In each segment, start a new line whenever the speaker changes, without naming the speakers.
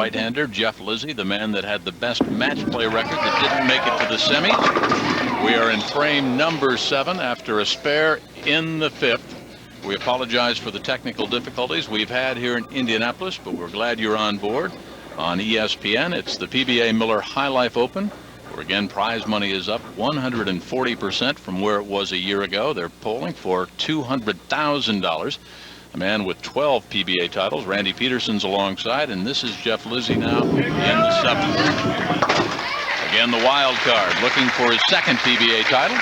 right-hander Jeff Lizzi, the man that had the best match play record that didn't make it to the semis. We are in frame number 7 after a spare in the 5th. We apologize for the technical difficulties we've had here in Indianapolis, but we're glad you're on board. On ESPN, it's the PBA Miller High Life Open, where again prize money is up 140% from where it was a year ago. They're polling for $200,000. A man with 12 PBA titles, Randy Peterson's alongside, and this is Jeff Lizzi now in the 7th. Again, the wild card, looking for his 2nd PBA title.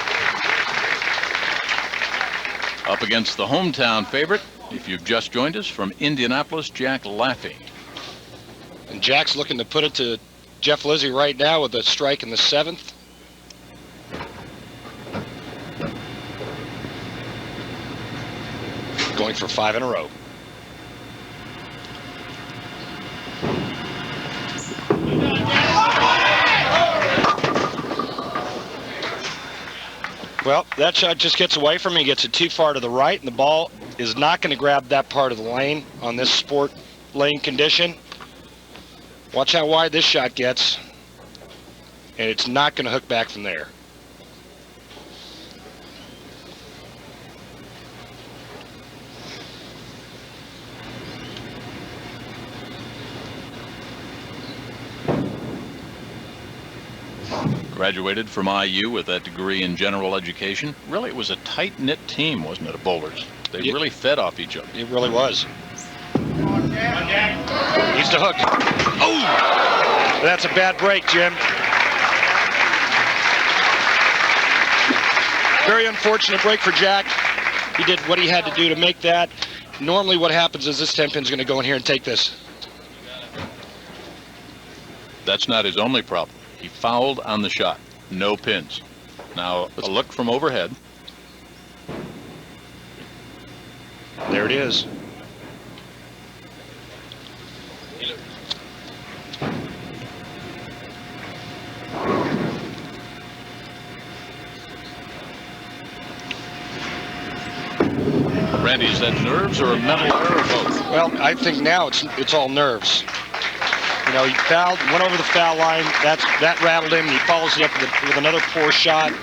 Up against the hometown favorite, if you've just joined us, from Indianapolis, Jack Laffey.
And Jack's looking to put it to Jeff Lizzi right now with a strike in the 7th. Going for 5 in a row. Well, that shot just gets away from him. He gets it too far to the right, and the ball is not going to grab that part of the lane on this sport lane condition. Watch how wide this shot gets, and it's not going to hook back from there.
Graduated from IU with that degree in general education. Really, it was a tight-knit team, wasn't it, of bowlers? They really fed off each other.
It really was. He's to hook. Oh! That's a bad break, Jim. Very unfortunate break for Jack. He did what he had to do to make that. Normally what happens is this 10-pin's going to go in here and take this.
That's not his only problem. He fouled on the shot. No pins. Now, a look from overhead.
There it is.
Randy, is that nerves or a mental error or both?
Well, I think now it's all nerves. You know, he fouled, went over the foul line. That rattled him. And he follows it up with another poor shot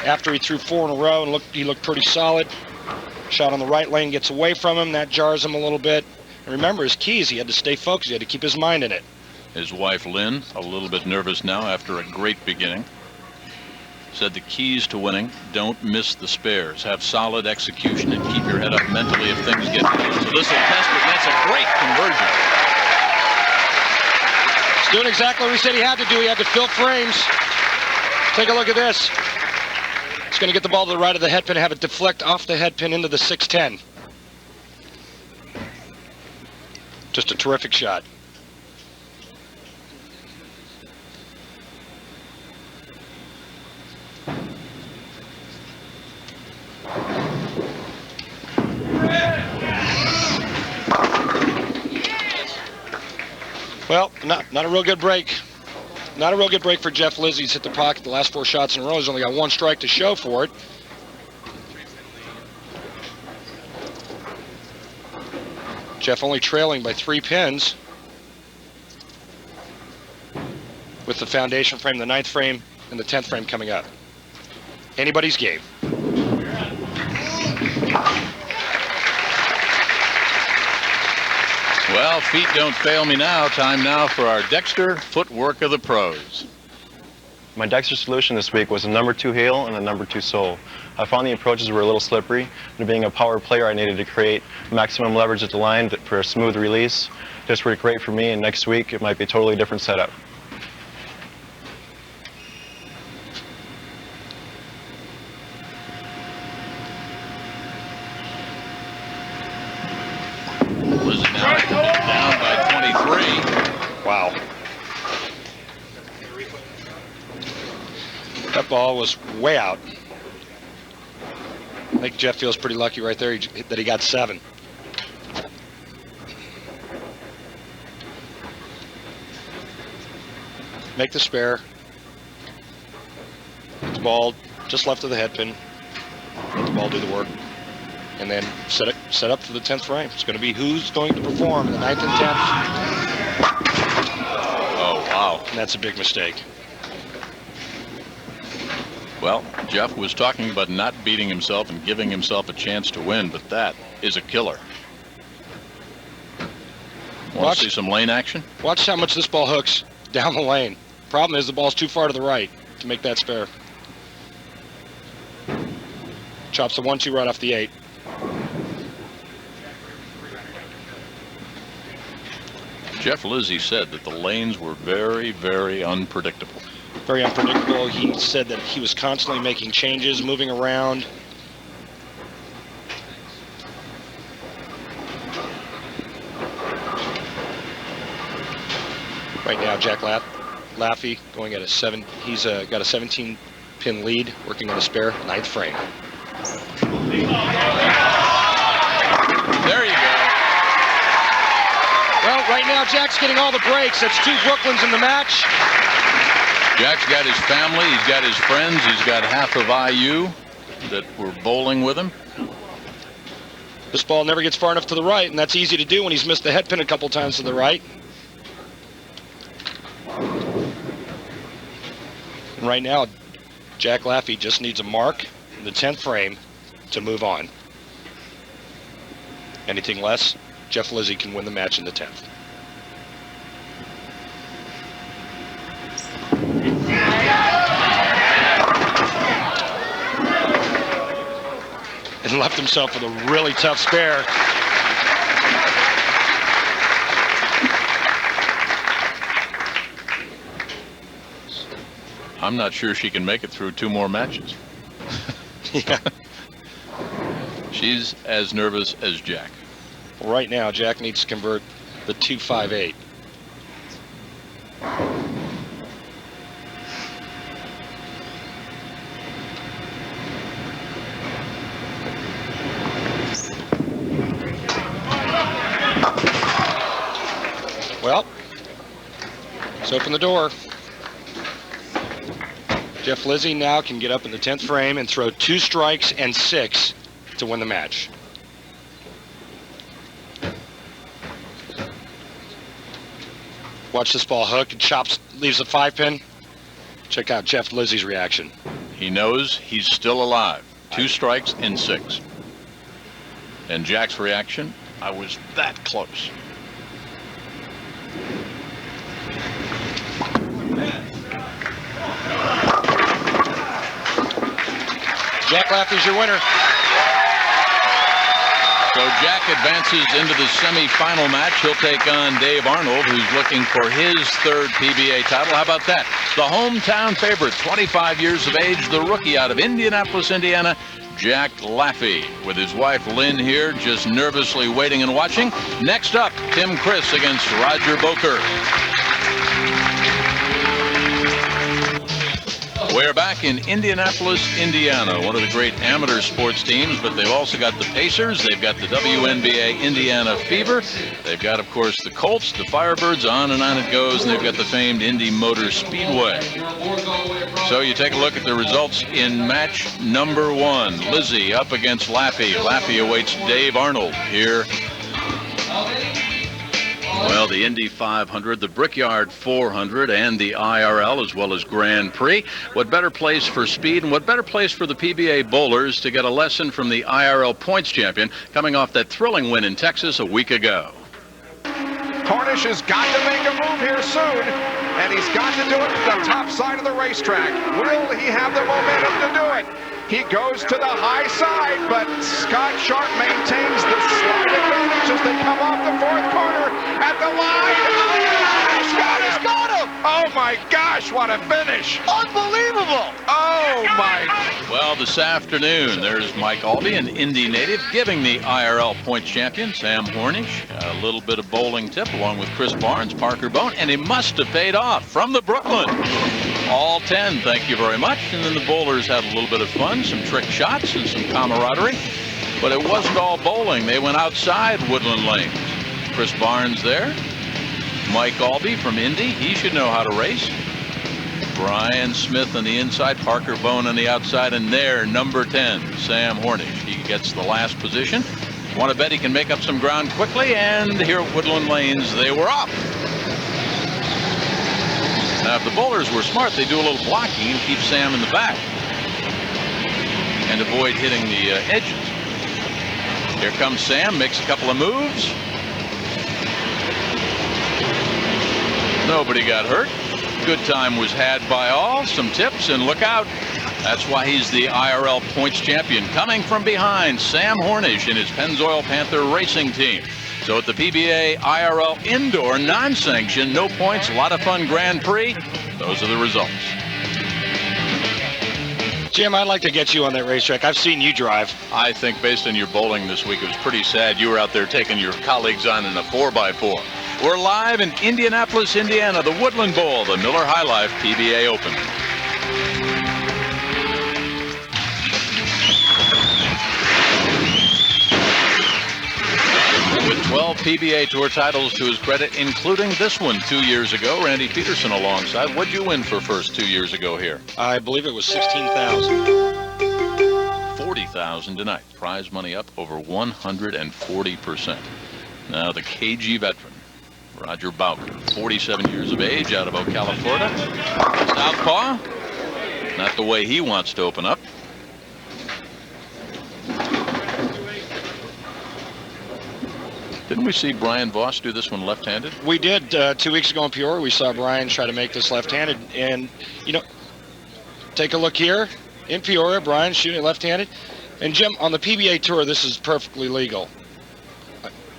after he threw 4 in a row, and he looked pretty solid. Shot on the right lane gets away from him. That jars him a little bit. And remember, his keys, he had to stay focused. He had to keep his mind in it.
His wife, Lynn, a little bit nervous now after a great beginning. Said the keys to winning: don't miss the spares. Have solid execution and keep your head up mentally if things get good. So this will test it. That's a great conversion.
He's doing exactly what he said he had to do. He had to fill frames. Take a look at this. He's going to get the ball to the right of the head pin and have it deflect off the head pin into the 610. Just a terrific shot. Well, not a real good break. Not a real good break for Jeff Lizzi. He's hit the pocket the last 4 shots in a row. He's only got 1 strike to show for it. Jeff only trailing by 3 pins. With the foundation frame, the 9th frame, and the 10th frame coming up. Anybody's game.
Well, feet don't fail me now. Time now for our Dexter footwork of the pros.
My Dexter solution this week was a number 2 heel and a number 2 sole. I found the approaches were a little slippery, and being a power player, I needed to create maximum leverage at the line for a smooth release. This worked great for me, and next week it might be a totally different setup.
Lizzi now down by 23.
Wow. That ball was way out. I think Jeff feels pretty lucky right there that he got 7. Make the spare. Get the ball just left of the head pin. Let the ball do the work. And then set up for the 10th frame. It's going to be who's going to perform in the 9th and 10th.
Wow.
And that's a big mistake.
Well, Jeff was talking about not beating himself and giving himself a chance to win, but that is a killer. Want to see some lane action?
Watch how much this ball hooks down the lane. Problem is the ball's too far to the right to make that spare. Chops the 1-2 right off the 8.
Jeff Lizzi said that the lanes were very, very unpredictable.
Very unpredictable. He said that he was constantly making changes, moving around. Right now, Jack Laffey going at a 7. He's got a 17-pin lead, working on a spare 9th frame.
There you go.
Well, right now, Jack's getting all the breaks. That's 2 Brooklyns in the match.
Jack's got his family, he's got his friends, he's got half of IU that were bowling with him.
This ball never gets far enough to the right, and that's easy to do when he's missed the head pin a couple times to the right. And right now, Jack Laffey just needs a mark in the 10th frame to move on. Anything less, Jeff Lizzi can win the match in the 10th. And left himself with a really tough spare.
I'm not sure she can make it through 2 more matches.
Yeah.
She's as nervous as Jack.
Well, right now, Jack needs to convert the 258. Well, let's open the door. Jeff Lizzi now can get up in the 10th frame and throw 2 strikes and 6 to win the match. Watch this ball hook and chops, leaves a 5-pin. Check out Jeff Lizzi's reaction.
He knows he's still alive. 2 strikes and 6. And Jack's reaction, I was that close.
Jack Laffey's your winner.
So Jack advances into the semifinal match. He'll take on Dave Arnold, who's looking for his 3rd PBA title. How about that? The hometown favorite, 25 years of age, the rookie out of Indianapolis, Indiana, Jack Laffey, with his wife Lynn here, just nervously waiting and watching. Next up, Criss against Roger Bowker. We're back in Indianapolis, Indiana, one of the great amateur sports teams, but they've also got the Pacers, they've got the WNBA Indiana Fever, they've got, of course, the Colts, the Firebirds, on it goes, and they've got the famed Indy Motor Speedway. So you take a look at the results in match number 1. Lizzi up against Laffey. Laffey awaits Dave Arnold here. Well, the Indy 500, the Brickyard 400, and the IRL, as well as Grand Prix. What better place for speed and what better place for the PBA bowlers to get a lesson from the IRL points champion coming off that thrilling win in Texas a week ago.
Cornish has got to make a move here soon, and he's got to do it at the top side of the racetrack. Will he have the momentum to do it? He goes to the high side, but Scott Sharp maintains the slight advantage as they come off the 4th corner at the line. Oh, Scott has got him! Oh my gosh, what a finish! Unbelievable! Oh my!
Well, this afternoon, there's Mike Albee, an Indy native, giving the IRL points champion, Sam Hornish, a little bit of bowling tip, along with Chris Barnes, Parker Bone, and he must have paid off from the Brooklyn. All 10, thank you very much. And then the bowlers had a little bit of fun, some trick shots and some camaraderie. But it wasn't all bowling. They went outside Woodland Lanes. Chris Barnes there. Mike Albee from Indy, he should know how to race. Brian Smith on the inside, Parker Bone on the outside, and there, number 10, Sam Hornish. He gets the last position. Want to bet he can make up some ground quickly, and here at Woodland Lanes, they were off. Now, if the bowlers were smart, they do a little blocking and keep Sam in the back and avoid hitting the edges. Here comes Sam, makes a couple of moves. Nobody got hurt. Good time was had by all. Some tips, and look out. That's why he's the IRL points champion. Coming from behind, Sam Hornish and his Pennzoil Panther racing team. So at the PBA IRL Indoor non-sanctioned, no points, a lot of fun Grand Prix, those are the results.
Jim, I'd like to get you on that racetrack. I've seen you drive.
I think based on your bowling this week, it was pretty sad. You were out there taking your colleagues on in a 4x4. We're live in Indianapolis, Indiana, the Woodland Bowl, the Miller High Life PBA Open. With 12 PBA Tour titles to his credit, including this one 2 years ago, Randy Peterson alongside. What'd you win for first 2 years ago here?
I believe it was $16,000.
$40,000 tonight. Prize money up over 140%. Now the KG veteran, Roger Bowker, 47 years of age, out of Ocala, Florida. Southpaw, not the way he wants to open up. Didn't we see Brian Voss do this one left-handed?
We did 2 weeks ago in Peoria. We saw Brian try to make this left-handed, and you know, take a look here in Peoria. Brian shooting left-handed, and Jim, on the PBA Tour, this is perfectly legal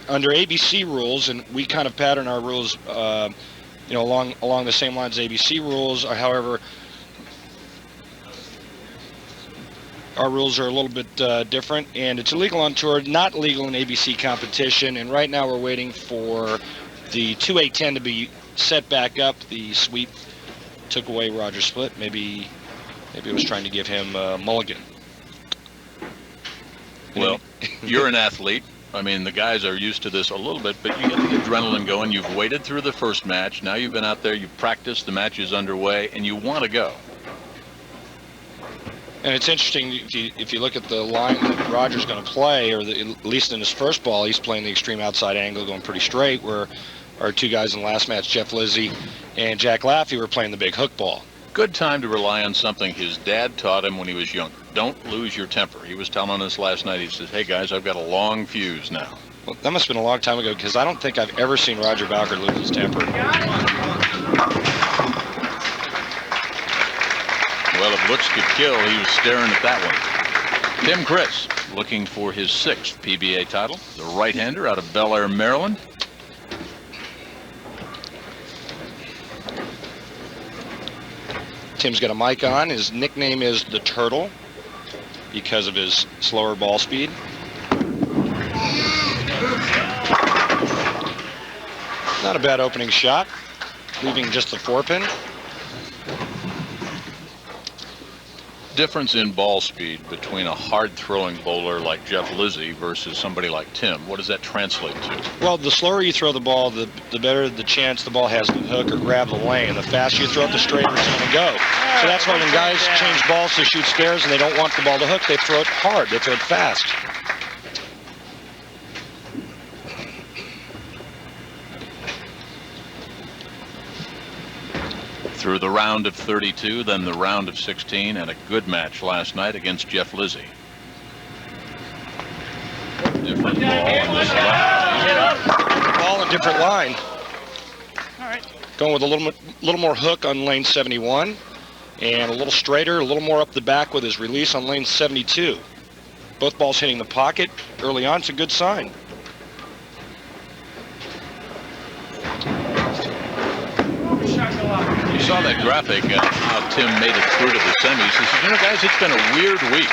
under ABC rules, and we kind of pattern our rules, you know, along the same lines as ABC rules. However, our rules are a little bit different, and it's illegal on tour, not legal in ABC competition. And right now we're waiting for the 2A10 to be set back up. The sweep took away Roger's split. Maybe it was trying to give him mulligan.
Well, you're an athlete. I mean, the guys are used to this a little bit, but you get the adrenaline going. You've waited through the first match. Now you've been out there, you've practiced, the match is underway, and you want to go.
And it's interesting, if you look at the line that Roger's going to play, or at least in his first ball, he's playing the extreme outside angle, going pretty straight, where our two guys in the last match, Jeff Lizzi and Jack Laffey, were playing the big hook ball.
Good time to rely on something his dad taught him when he was younger. Don't lose your temper. He was telling us last night, he says, hey guys, I've got a long fuse now.
Well, that must have been a long time ago, because I don't think I've ever seen Roger Bowker lose his temper.
Well, if looks could kill, he was staring at that one. Tim Criss, looking for his 6th PBA title. The right-hander out of Bel Air, Maryland.
Tim's got a mic on. His nickname is the Turtle because of his slower ball speed. Not a bad opening shot, leaving just the 4-pin.
Difference in ball speed between a hard-throwing bowler like Jeff Lizzi versus somebody like Tim. What does that translate to?
Well, the slower you throw the ball, the better the chance the ball has to hook or grab the lane. The faster you throw it, the straighter it's going to go. So that's why when guys change balls to shoot spares and they don't want the ball to hook, they throw it hard. They throw it fast.
Through the round of 32, then the round of 16, and a good match last night against Jeff Lizzi. Different ball on this left.
Ball in different line. Going with a little more hook on lane 71, and a little straighter, a little more up the back with his release on lane 72. Both balls hitting the pocket early on. It's a good sign.
You saw that graphic, how Tim made it through to the semis. He said, you know, guys, it's been a weird week.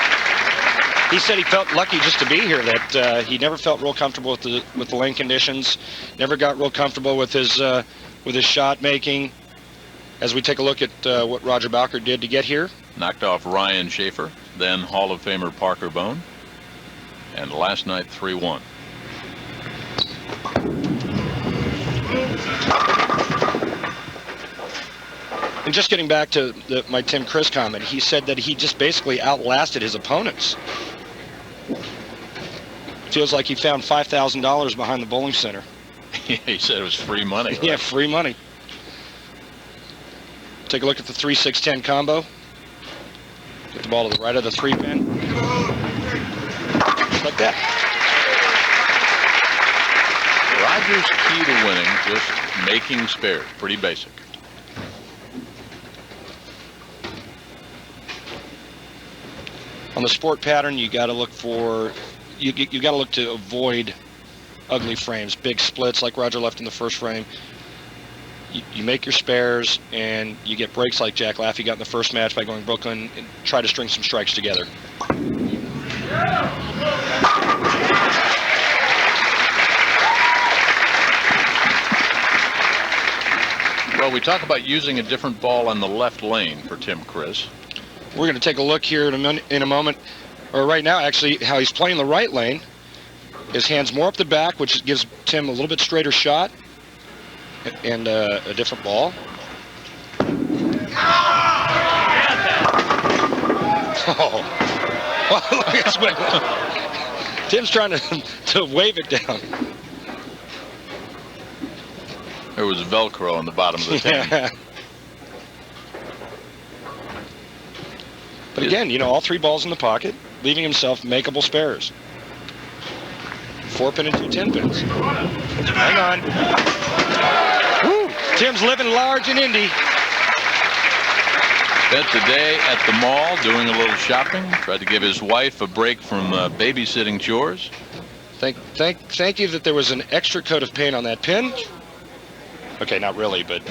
He said he felt lucky just to be here, that he never felt real comfortable with the lane conditions, never got real comfortable with his shot making. As we take a look at what Roger Bowker did to get here.
Knocked off Ryan Schaefer, then Hall of Famer Parker Bone, and last night 3-1.
And just getting back to my Tim Criss comment, he said that he just basically outlasted his opponents. Feels like he found $5,000 behind the bowling center.
Yeah, he said it was free money. Right?
Yeah, free money. Take a look at the 3-6-10 combo. Get the ball to the right of the 3-pin. Just like that.
Roger's key to winning, just making spares. Pretty basic.
On the sport pattern, you got to look for, you got to look to avoid ugly frames, big splits like Roger left in the first frame. You make your spares, and you get breaks like Jack Laffey got in the first match by going Brooklyn, and try to string some strikes together.
Well, we talk about using a different ball on the left lane for Tim Criss.
We're going to take a look here in a moment, or right now actually, how he's playing the right lane. His hands more up the back, which gives Tim a little bit straighter shot, and a different ball. Oh, look at this way. Tim's trying to wave it down.
There was Velcro on the bottom of the tank.
Yeah. But again, you know, all 3 balls in the pocket, leaving himself makeable spares. 4-pin and 2 10-pins. Hang on. Woo! Tim's living large in Indy.
Spent the day at the mall doing a little shopping. Tried to give his wife a break from babysitting chores.
Thank you that there was an extra coat of paint on that pin. Okay, not really, but...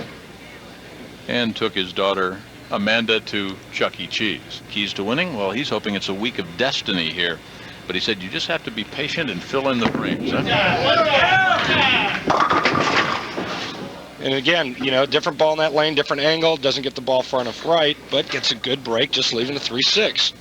And took his daughter Amanda to Chuck E. Cheese. Keys to winning? Well, he's hoping it's a week of destiny here. But he said you just have to be patient and fill in the frames. Huh?
And again, you know, different ball in that lane, different angle, doesn't get the ball far enough right, but gets a good break just leaving the 3-6.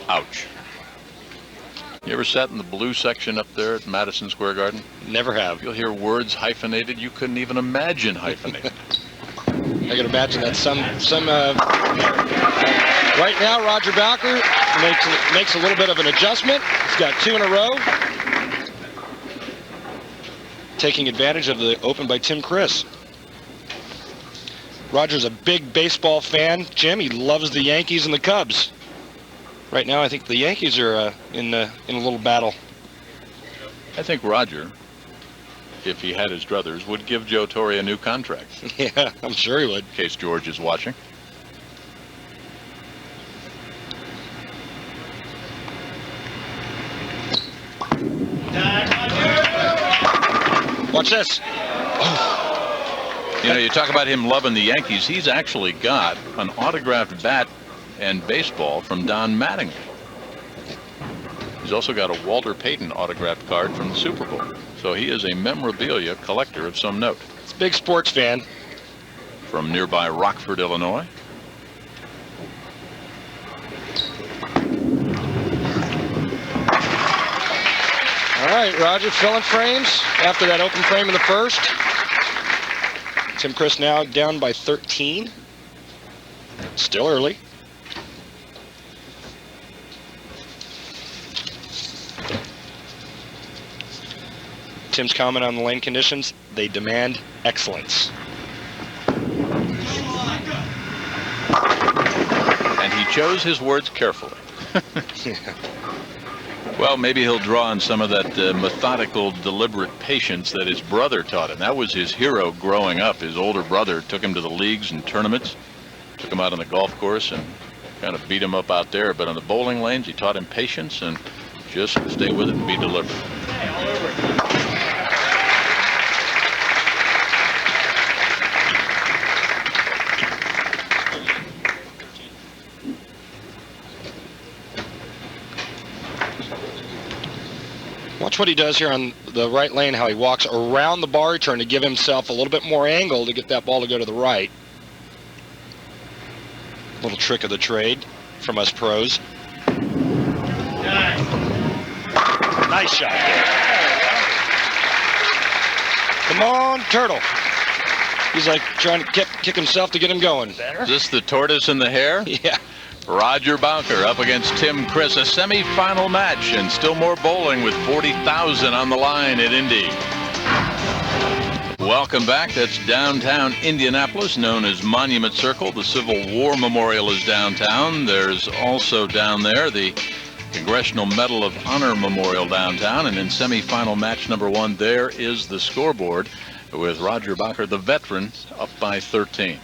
Ouch. You ever sat in the blue section up there at Madison Square Garden?
Never have.
You'll hear words hyphenated you couldn't even imagine hyphenated.
I can imagine that right now Roger Bowker makes a little bit of an adjustment. He's got 2 in a row. Taking advantage of the open by Tim Criss. Roger's a big baseball fan. Jim, he loves the Yankees and the Cubs. Right now, I think the Yankees are in a little battle.
I think Roger, if he had his druthers, would give Joe Torre a new contract.
Yeah, I'm sure he would.
In case George is watching.
Watch this.
You know, you talk about him loving the Yankees. He's actually got an autographed bat and baseball from Don Mattingly. He's also got a Walter Payton autographed card from the Super Bowl. So he is a memorabilia collector of some note.
He's a big sports fan.
From nearby Rockford, Illinois.
All right, Roger filling frames after that open frame in the first. Tim Criss now down by 13. Still early. Tim's comment on the lane conditions, they demand excellence.
And he chose his words carefully. Well, maybe he'll draw on some of that methodical, deliberate patience that his brother taught him. That was his hero growing up. His older brother took him to the leagues and tournaments, took him out on the golf course and kind of beat him up out there. But on the bowling lanes, he taught him patience and just stay with it and be deliberate.
Watch what he does here on the right lane, how he walks around the bar return to give himself a little bit more angle to get that ball to go to the right. Little trick of the trade from us pros. Nice shot there. Come on, Turtle. He's like trying to kick himself to get him going.
Is this the tortoise and the hare?
Yeah.
Roger Bowker up against Tim Criss, a semi-final match, and still more bowling with 40,000 on the line at Indy. Welcome back. That's downtown Indianapolis, known as Monument Circle. The Civil War Memorial is downtown. There's also down there the Congressional Medal of Honor Memorial downtown. And in semi-final match number 1, there is the scoreboard with Roger Bowker, the veteran, up by 13.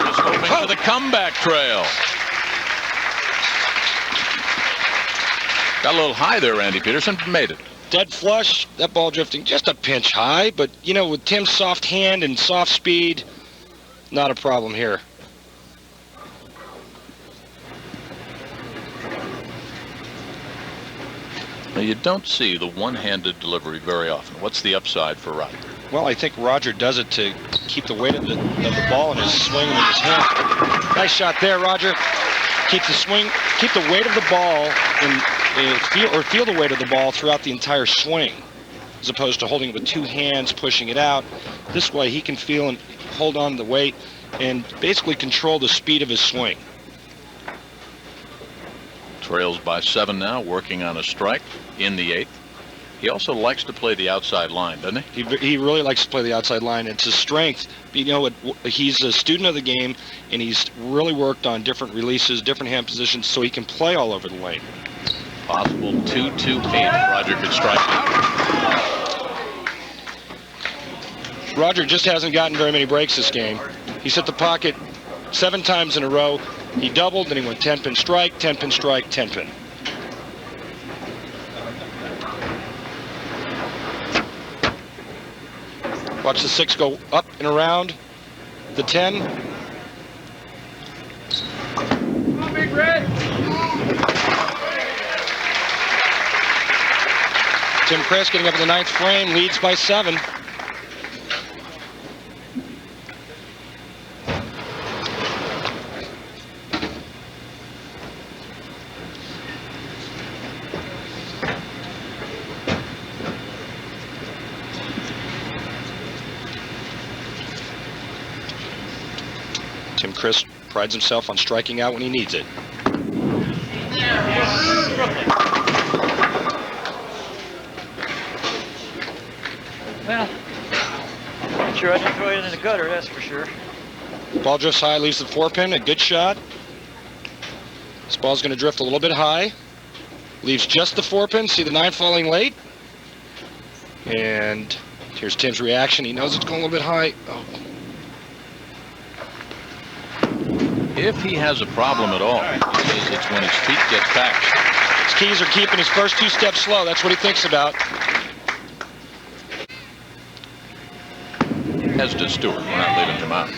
Just hoping for the comeback trail. Got a little high there, Randy Peterson. Made it.
Dead flush. That ball drifting just a pinch high, but you know, with Tim's soft hand and soft speed, not a problem here.
Now, you don't see the one-handed delivery very often. What's the upside for Roger?
Well, I think Roger does it to keep the weight of the ball in his swing and in his hand. Nice shot there, Roger. Keep the swing, keep the weight of the ball and feel the weight of the ball throughout the entire swing, as opposed to holding it with 2 hands, pushing it out. This way he can feel and hold on to the weight and basically control the speed of his swing.
Trails by 7 now, working on a strike in the 8th. He also likes to play the outside line, doesn't he?
He really likes to play the outside line. It's his strength. You know, he's a student of the game, and he's really worked on different releases, different hand positions, so he can play all over the lane.
Possible 2-2-8. Roger could strike out.
Roger just hasn't gotten very many breaks this game. He's hit the pocket 7 times in a row. He doubled, then he went 10-pin strike, 10-pin strike, 10-pin. Watch the 6 go up and around the 10.
Come on, Big Red.
Tim Criss getting up in the 9th frame, leads by 7. Tim Criss prides himself on striking out when he needs it.
Well, I'm sure I didn't throw it in the gutter, that's for sure.
Ball drifts high, leaves the 4-pin, a good shot. This ball's going to drift a little bit high. Leaves just the 4-pin, see the 9 falling late. And here's Tim's reaction, he knows it's going a little bit high. Oh.
If he has a problem at all, he says it's when his feet get packed.
His keys are keeping his first 2 steps slow, that's what he thinks about.
As does Stewart. We're not leaving him out.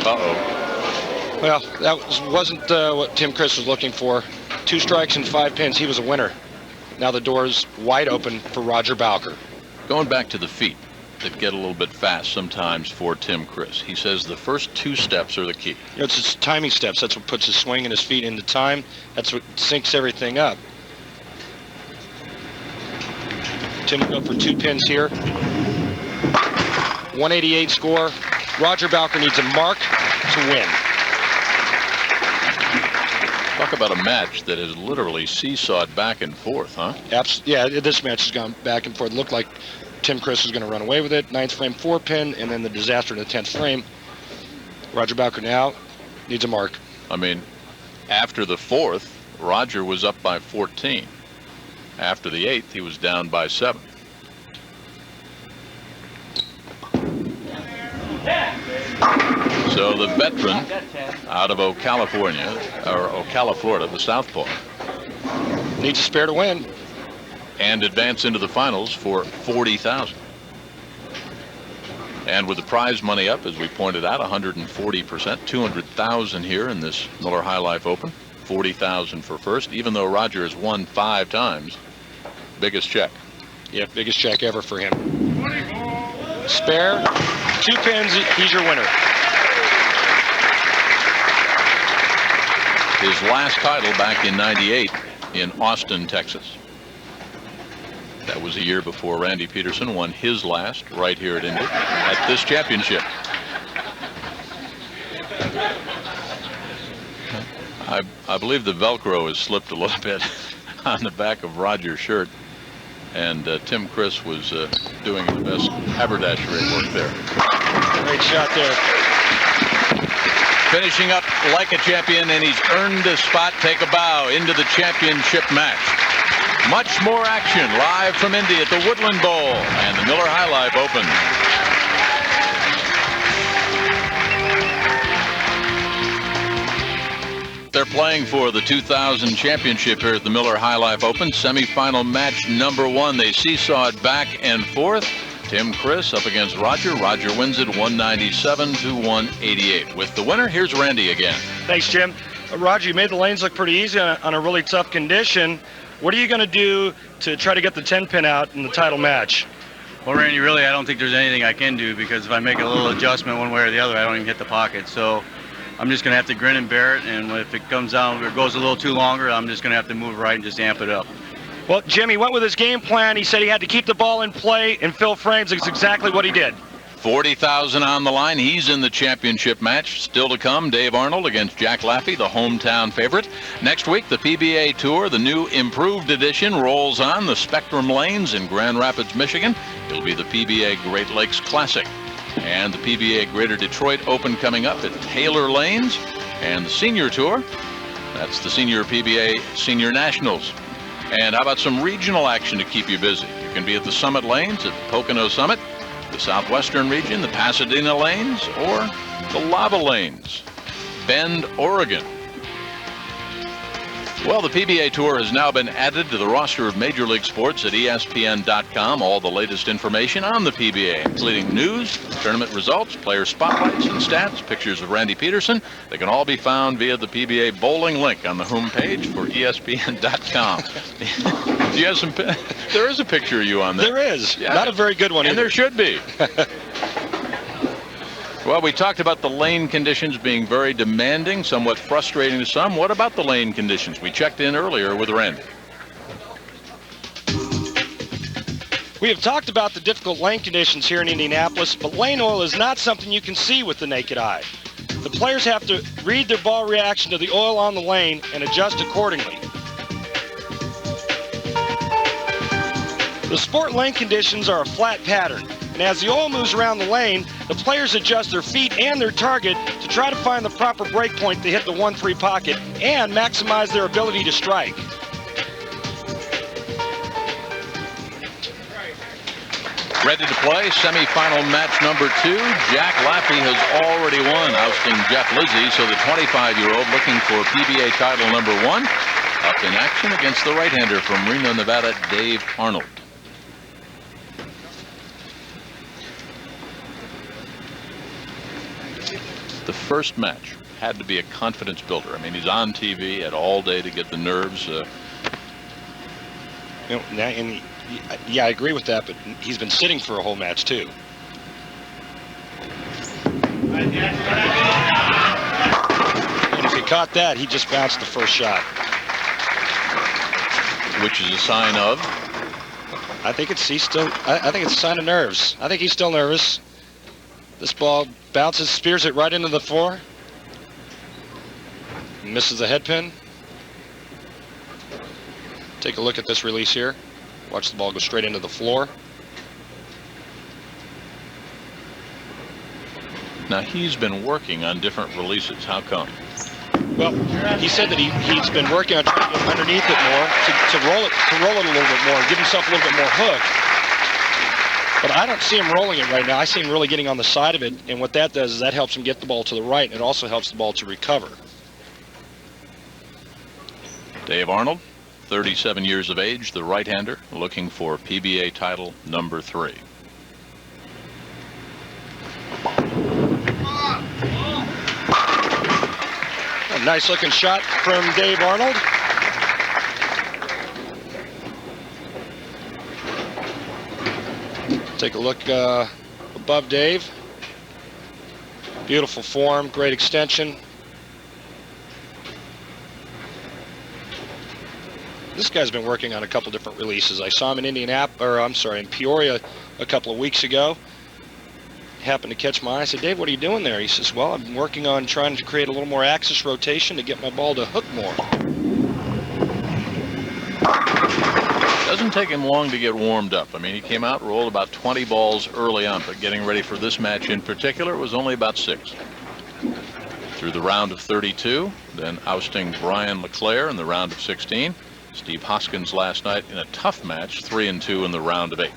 Uh-oh.
Well, that wasn't what Tim Criss was looking for. 2 strikes and 5 pins, he was a winner. Now the door's wide open for Roger Bowker.
Going back to the feet that get a little bit fast sometimes for Tim Criss. He says the first 2 steps are the key.
You know, it's his timing steps. That's what puts his swing and his feet into time. That's what syncs everything up. Tim will go for 2 pins here. 188 score. Roger Bowker needs a mark to win.
Talk about a match that has literally seesawed back and forth, huh?
Yeah, this match has gone back and forth. It looked like Tim Criss was going to run away with it. 9th frame 4-pin, and then the disaster in the 10th frame. Roger Bowker now needs a mark.
I mean, after the 4th, Roger was up by 14. After the 8th, he was down by 7. So the veteran out of Ocala, Florida, the southpaw,
needs a spare to win.
And advance into the finals for $40,000. And with the prize money up, as we pointed out, 140%, $200,000 here in this Miller High Life Open, $40,000 for first, even though Roger has won 5 times. Biggest check.
Yeah, biggest check ever for him. Spare, 2 pins, he's your winner.
His last title back in '98 in Austin, Texas. That was a year before Randy Peterson won his last right here at Indy at this championship. I believe the Velcro has slipped a little bit on the back of Roger's shirt, and Tim Criss was doing the best haberdashery work there.
Great shot there.
Finishing up like a champion, and he's earned a spot. Take a bow into the championship match. Much more action live from Indy at the Woodland Bowl and the Miller High Life Open. They're playing for the 2000 championship here at the Miller High Life Open. Semifinal match number 1. They seesawed back and forth. Tim Criss up against Roger. Roger wins it 197 to 188. With the winner, here's Randy again.
Thanks, Jim. Roger, you made the lanes look pretty easy on a really tough condition. What are you going to do to try to get the 10-pin out in the title match?
Well, Randy, really, I don't think there's anything I can do, because if I make a little adjustment one way or the other, I don't even hit the pocket. So I'm just going to have to grin and bear it, and if it comes down, if it goes a little too longer, I'm just going to have to move right and just amp it up.
Well, Jimmy went with his game plan. He said he had to keep the ball in play and fill frames. It's exactly what he did.
40,000 on the line. He's in the championship match. Still to come, Dave Arnold against Jack Laffey, the hometown favorite. Next week, the PBA Tour, the new improved edition, rolls on the Spectrum Lanes in Grand Rapids, Michigan. It'll be the PBA Great Lakes Classic. And the PBA Greater Detroit Open coming up at Taylor Lanes. And the Senior Tour, that's the Senior PBA Senior Nationals. And how about some regional action to keep you busy? You can be at the Summit Lanes at Pocono Summit, the Southwestern region, the Pasadena Lanes, or the Lava Lanes, Bend, Oregon. Well, the PBA Tour has now been added to the roster of Major League Sports at ESPN.com. All the latest information on the PBA, including news, tournament results, player spotlights and stats, pictures of Randy Peterson. They can all be found via the PBA bowling link on the homepage for ESPN.com. Do you have some? There is a picture of you on there.
There is.
Yeah.
Not a very good one.
And
either.
there should be. Well, we talked about the lane conditions being very demanding, somewhat frustrating to some. What about the lane conditions? We checked in earlier with Randy.
We have talked about the difficult lane conditions here in Indianapolis, but lane oil is not something you can see with the naked eye. The players have to read their ball reaction to the oil on the lane and adjust accordingly. The sport lane conditions are a flat pattern, and as the oil moves around the lane, the players adjust their feet and their target to try to find the proper break point to hit the 1-3 pocket and maximize their ability to strike.
Ready to play semifinal match number 2. Jack Laffey has already won, ousting Jeff Lizzi, so the 25-year-old looking for PBA title number 1 up in action against the right-hander from Reno, Nevada, Dave Arnold. The first match had to be a confidence builder. I mean, he's on TV at all day to get the nerves.
Yeah, I agree with that, but he's been sitting for a whole match too. And if he caught that, he just bounced the first shot.
Which is a sign of?
I think it's I think it's a sign of nerves. I think he's still nervous. This ball bounces, spears it right into the floor. Misses the head pin. Take a look at this release here. Watch the ball go straight into the floor.
Now, he's been working on different releases. How come?
Well, he said that he's been working on trying to get underneath it more, to roll it a little bit more, give himself a little bit more hook. But I don't see him rolling it right now. I see him really getting on the side of it, and what that does is that helps him get the ball to the right, and it also helps the ball to recover.
Dave Arnold, 37 years of age, the right-hander, looking for PBA title number 3.
A nice looking shot from Dave Arnold. Take a look above Dave. Beautiful form, great extension. This guy's been working on a couple different releases. I saw him in in Peoria a couple of weeks ago. Happened to catch my eye. I said, Dave, what are you doing there? He says, well, I've been working on trying to create a little more axis rotation to get my ball to hook more.
Doesn't take him long to get warmed up. I mean, he came out, rolled about 20 balls early on, but getting ready for this match in particular, it was only about 6. Through the round of 32, then ousting Brian LeClaire in the round of 16. Steve Hoskins last night in a tough match, 3-2 in the round of 8.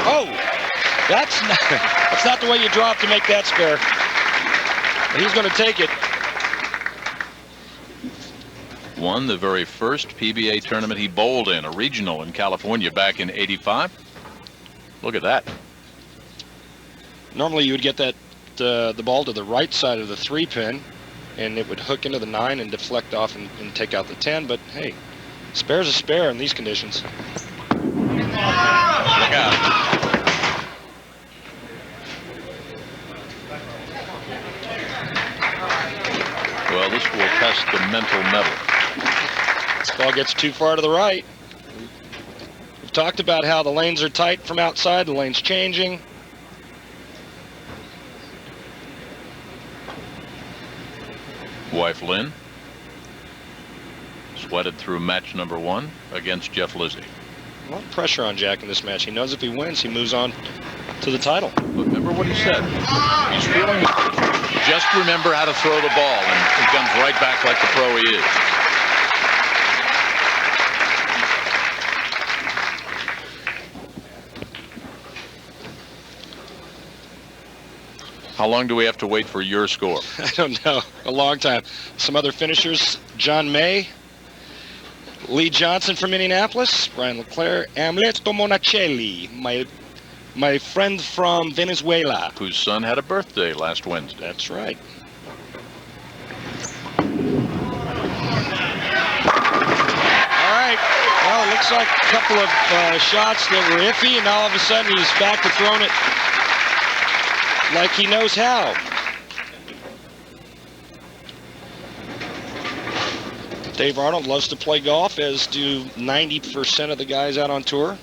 Oh, that's not the way you drop to make that spare. But he's going to take it.
Won the very first PBA tournament he bowled in, a regional in California back in '85. Look at that.
Normally you would get that the ball to the right side of the 3-pin, and it would hook into the 9 and deflect off and take out the 10. But hey, spare's a spare in these conditions.
Look out. Well, this will test the mental mettle.
This ball gets too far to the right. We've talked about how the lanes are tight from outside, the lane's changing.
Wife Lynn sweated through match number 1 against Jeff Lizzi.
A lot of pressure on Jack in this match. He knows if he wins, he moves on to the title.
Remember what he said. He's feeling, just remember how to throw the ball, and he comes right back like the pro he is. How long do we have to wait for your score?
I don't know. A long time. Some other finishers: John May, Lee Johnson from Indianapolis, Brian LeClaire, Amleto Monacelli, my friend from Venezuela.
Whose son had a birthday last Wednesday.
That's right. All right. Well, it looks like a couple of shots that were iffy, and now all of a sudden he's back to throwing it like he knows how. Dave Arnold loves to play golf, as do 90% of the guys out on tour.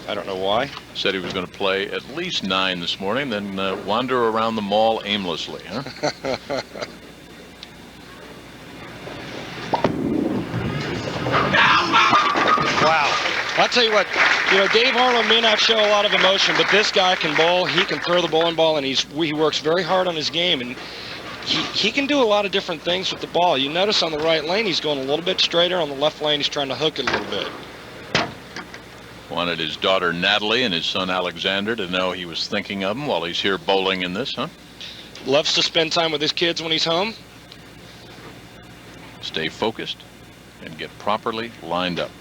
I don't know why.
Said he was going to play at least 9 this morning, then wander around the mall aimlessly, huh?
Wow. I'll tell you what, Dave Arnold may not show a lot of emotion, but this guy can bowl. He can throw the bowling ball, and he works very hard on his game, and he can do a lot of different things with the ball. You notice on the right lane, he's going a little bit straighter. On the left lane, he's trying to hook it a little bit.
Wanted his daughter Natalie and his son Alexander to know he was thinking of him while he's here bowling in this, huh?
Loves to spend time with his kids when he's home.
Stay focused and get properly lined up.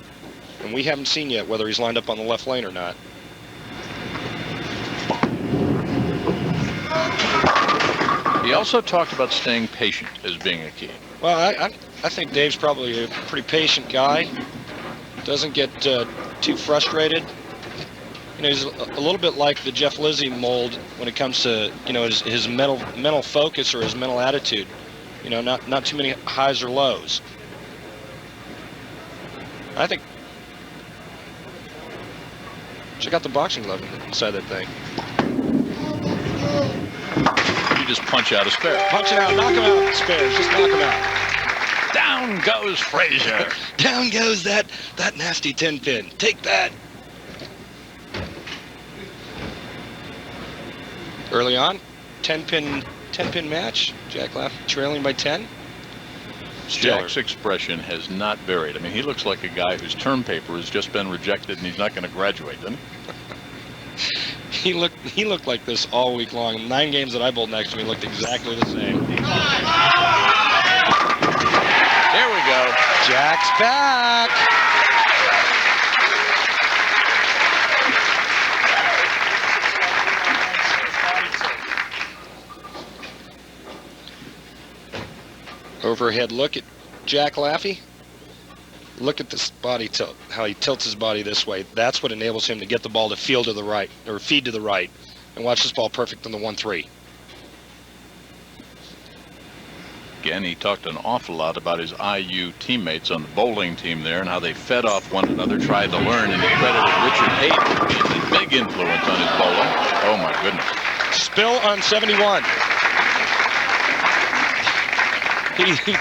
And we haven't seen yet whether he's lined up on the left lane or not.
He also talked about staying patient as being a key.
Well, I think Dave's probably a pretty patient guy. Doesn't get too frustrated. He's a little bit like the Jeff Lizzi mold when it comes to his mental focus or his mental attitude. Not too many highs or lows. I think. Check out the boxing glove inside that thing.
You just punch out a spare.
Punch it out, knock him out with spares. Just knock him out.
Down goes Frazier.
Down goes that nasty 10-pin. Take that. Early on, 10-pin match. Jack Laffey trailing by 10.
Jack's expression has not varied. I mean, he looks like a guy whose term paper has just been rejected and he's not going to graduate, doesn't he?
He looked like this all week long. 9 games that I bowled next to me looked exactly the same.
There we go.
Jack's back. Overhead look at Jack Laffey. Look at this body tilt, how he tilts his body this way. That's what enables him to get the ball to field to the right, or feed to the right. And watch this ball perfect on the 1-3.
Again, he talked an awful lot about his IU teammates on the bowling team there and how they fed off one another, tried to learn, and he credited Richard Hayden. He has a big influence on his bowling. Oh, my goodness.
Spill on 71.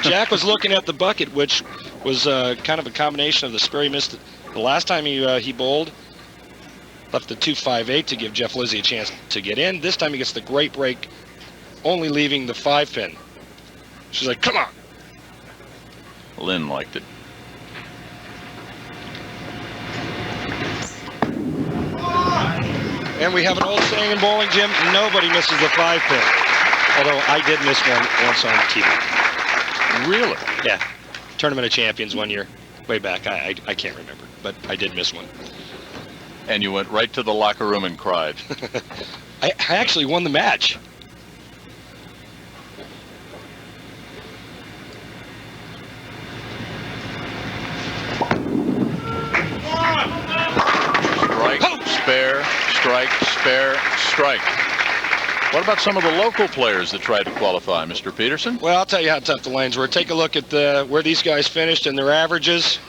Jack was looking at the bucket, which was kind of a combination of the spare he missed the last time he bowled. Left the 2-5-8 to give Jeff Lizzi a chance to get in. This time he gets the great break, only leaving the 5-pin. She's like, come on.
Lynn liked it.
And we have an old saying in bowling, Jim, nobody misses the 5-pin. Although I did miss one once on TV.
Really?
Yeah. Tournament of Champions one year. Way back. I can't remember, but I did miss one.
And you went right to the locker room and cried.
I actually won the match.
Strike, spare, strike, spare, strike. What about some of the local players that tried to qualify, Mr. Peterson?
Well, I'll tell you how tough the lanes were. Take a look at where these guys finished and their averages.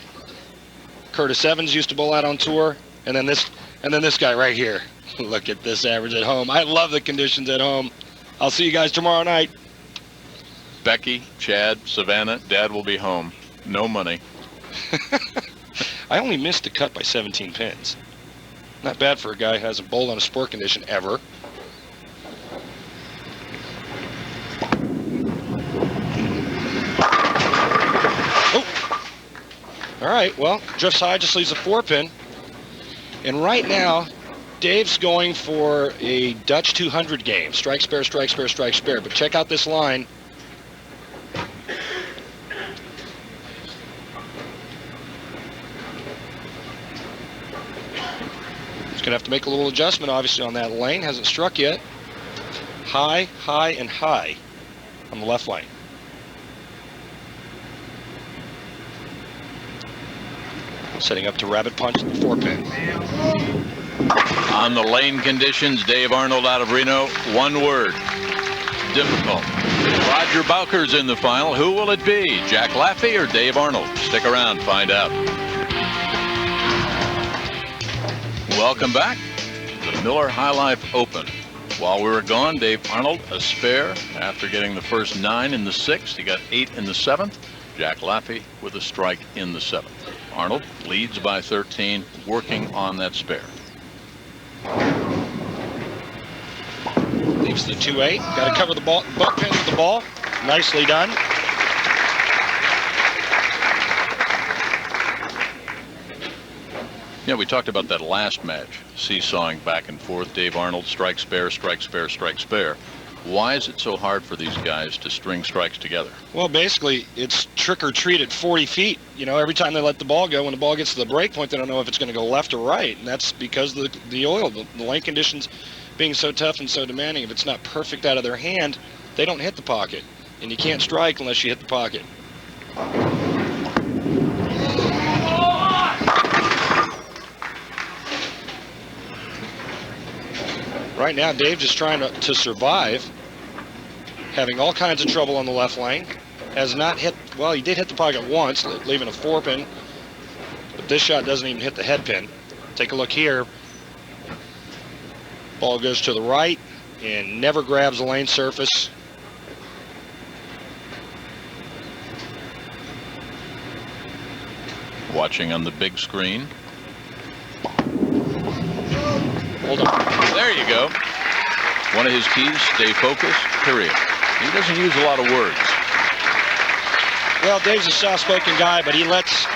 Curtis Evans used to bowl out on tour, and then this guy right here. Look at this average at home. I love the conditions at home. I'll see you guys tomorrow night.
Becky, Chad, Savannah, Dad will be home. No money.
I only missed the cut by 17 pins. Not bad for a guy who hasn't bowled on a sport condition ever. Oh! All right, well, drifts high, just leaves a 4-pin. And right now, Dave's going for a Dutch 200 game. Strike, spare, strike, spare, strike, spare. But check out this line. Going to have to make a little adjustment, obviously, on that lane. Hasn't struck yet. High, high, and high on the left lane. Setting up to rabbit punch the 4-pin.
On the lane conditions, Dave Arnold out of Reno. One word. Difficult. Roger Bowker's in the final. Who will it be? Jack Laffey or Dave Arnold? Stick around, find out. Welcome back to the Miller High Life Open. While we were gone, Dave Arnold, a spare after getting the first 9 in the 6th. He got 8 in the 7th. Jack Laffey with a strike in the 7th. Arnold leads by 13, working on that spare.
Leaves the 2-8. Got to cover the ball, butt pin with the ball. Nicely done.
Yeah, we talked about that last match, seesawing back and forth. Dave Arnold, strike, spare, strike, spare, strike, spare. Why is it so hard for these guys to string strikes together?
Well, basically, it's trick or treat at 40 feet. You know, every time they let the ball go, when the ball gets to the break point, they don't know if it's going to go left or right. And that's because the oil, the lane conditions being so tough and so demanding. If it's not perfect out of their hand, they don't hit the pocket. And you can't strike unless you hit the pocket. Right now, Dave just trying to survive, having all kinds of trouble on the left lane. Has not hit, well, he did hit the pocket once, leaving a 4-pin, but this shot doesn't even hit the head pin. Take a look here. Ball goes to the right and never grabs the lane surface.
Watching on the big screen.
Hold on.
There you go. One of his keys, stay focused, period. He doesn't use a lot of words.
Well, Dave's a soft-spoken guy, but he lets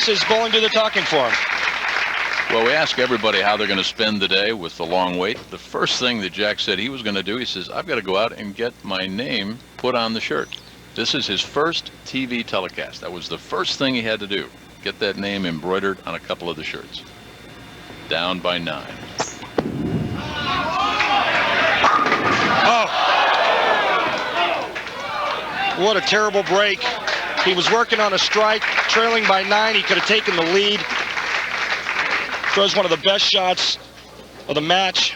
his bowling do the talking for him.
Well, we ask everybody how they're going to spend the day with the long wait. The first thing that Jack said he was going to do, he says, I've got to go out and get my name put on the shirt. This is his first TV telecast. That was the first thing he had to do. Get that name embroidered on a couple of the shirts. Down by 9.
Oh! What a terrible break He was working on a strike, trailing by 9. He could have taken the lead. Throws one of the best shots of the match.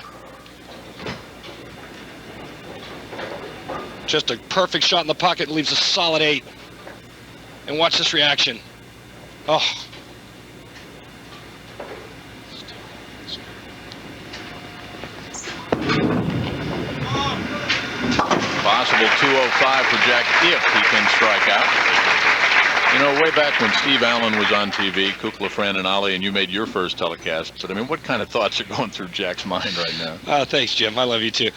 Just a perfect shot in the pocket, leaves a solid 8. And watch this reaction. Oh.
Possible 205 for Jack if he can strike out. You know, way back when Steve Allen was on TV, Kukla, Fran, and Ali, and you made your first telecast, but I mean, what kind of thoughts are going through Jack's mind right now?
Thanks, Jim. I love you too.